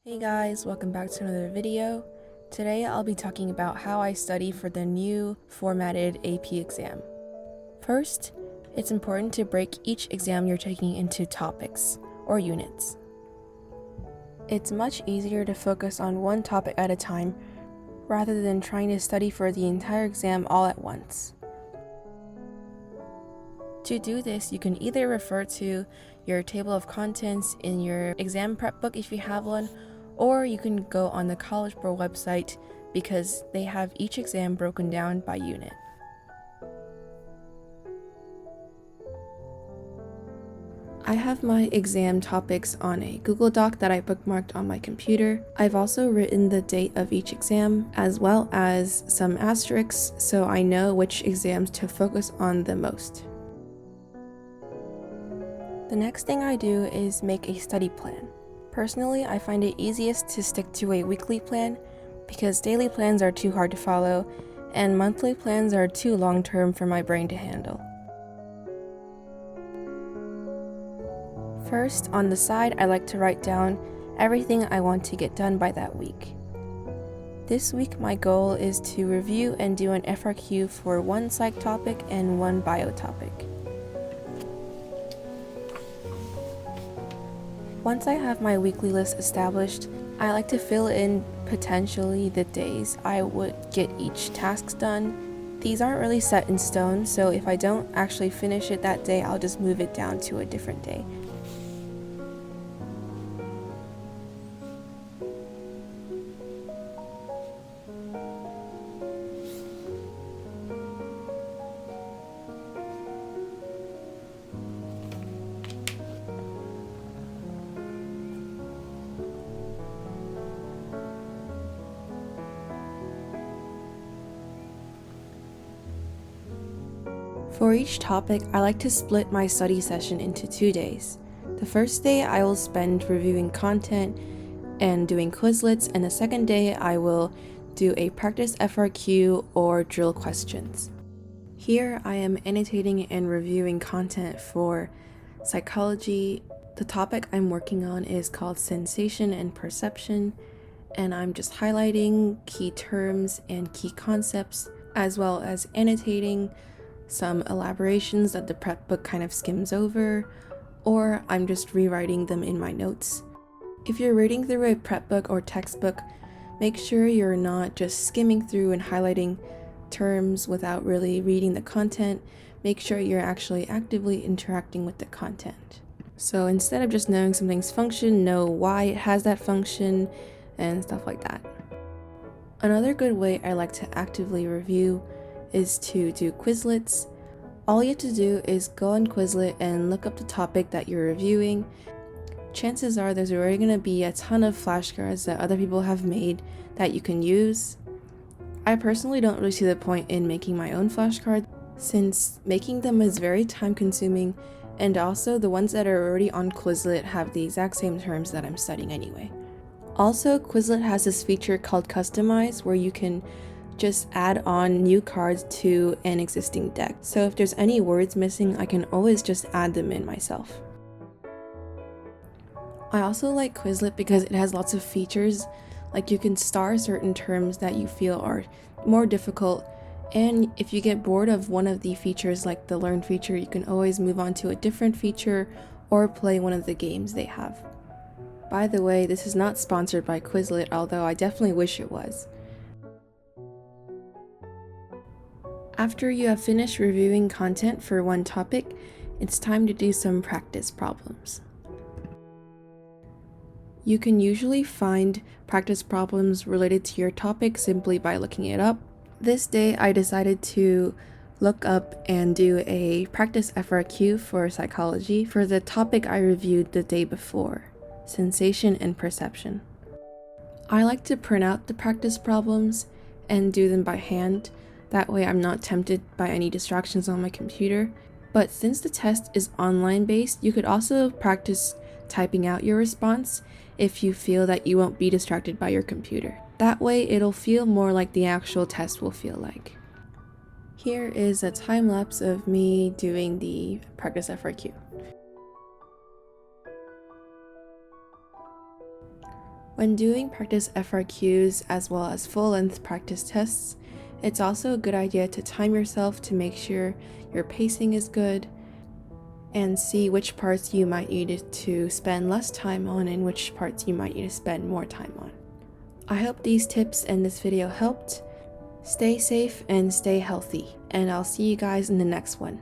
Hey guys, welcome back to another video. Today I'll be talking about how I study for the new formatted AP exam. First, it's important to break each exam you're taking into topics, or units. It's much easier to focus on one topic at a time rather than trying to study for the entire exam all at once. To do this, you can either refer to your table of contents in your exam prep book if you have one, or you can go on the College Board website because they have each exam broken down by unit. I have my exam topics on a Google Doc that I bookmarked on my computer. I've also written the date of each exam as well as some asterisks so I know which exams to focus on the most. The next thing I do is make a study plan. Personally, I find it easiest to stick to a weekly plan because daily plans are too hard to follow and monthly plans are too long-term for my brain to handle. First, on the side, I like to write down everything I want to get done by that week. This week, my goal is to review and do an FRQ for one psych topic and one bio topic. Once I have my weekly list established, I like to fill in potentially the days I would get each task done. These aren't really set in stone, so if I don't actually finish it that day, I'll just move it down to a different day. For each topic, I like to split my study session into 2 days. The first day I will spend reviewing content and doing Quizlets, and the second day I will do a practice FRQ or drill questions. Here I am annotating and reviewing content for psychology. The topic I'm working on is called sensation and perception, and I'm just highlighting key terms and key concepts, as well as annotating some elaborations that the prep book kind of skims over, or I'm just rewriting them in my notes. If you're reading through a prep book or textbook, make sure you're not just skimming through and highlighting terms without really reading the content. Make sure you're actually actively interacting with the content. So instead of just knowing something's function, know why it has that function and stuff like that. Another good way I like to actively review is to do Quizlets. All you have to do is go on Quizlet and look up the topic that you're reviewing. Chances are there's already going to be a ton of flashcards that other people have made that you can use. I personally don't really see the point in making my own flashcards since making them is very time consuming, and also the ones that are already on Quizlet have the exact same terms that I'm studying anyway. Also, Quizlet has this feature called Customize where you can just add on new cards to an existing deck. So if there's any words missing, I can always just add them in myself. I also like Quizlet because it has lots of features, like you can star certain terms that you feel are more difficult, and if you get bored of one of the features like the learn feature, you can always move on to a different feature or play one of the games they have. By the way, this is not sponsored by Quizlet, although I definitely wish it was. After you have finished reviewing content for one topic, it's time to do some practice problems. You can usually find practice problems related to your topic simply by looking it up. This day I decided to look up and do a practice FRQ for psychology for the topic I reviewed the day before, sensation and perception. I like to print out the practice problems and do them by hand. That way I'm not tempted by any distractions on my computer. But since the test is online based, you could also practice typing out your response if you feel that you won't be distracted by your computer. That way it'll feel more like the actual test will feel like. Here is a time lapse of me doing the practice FRQ. When doing practice FRQs as well as full-length practice tests, it's also a good idea to time yourself to make sure your pacing is good and see which parts you might need to spend less time on and which parts you might need to spend more time on. I hope these tips and this video helped. Stay safe and stay healthy, and I'll see you guys in the next one.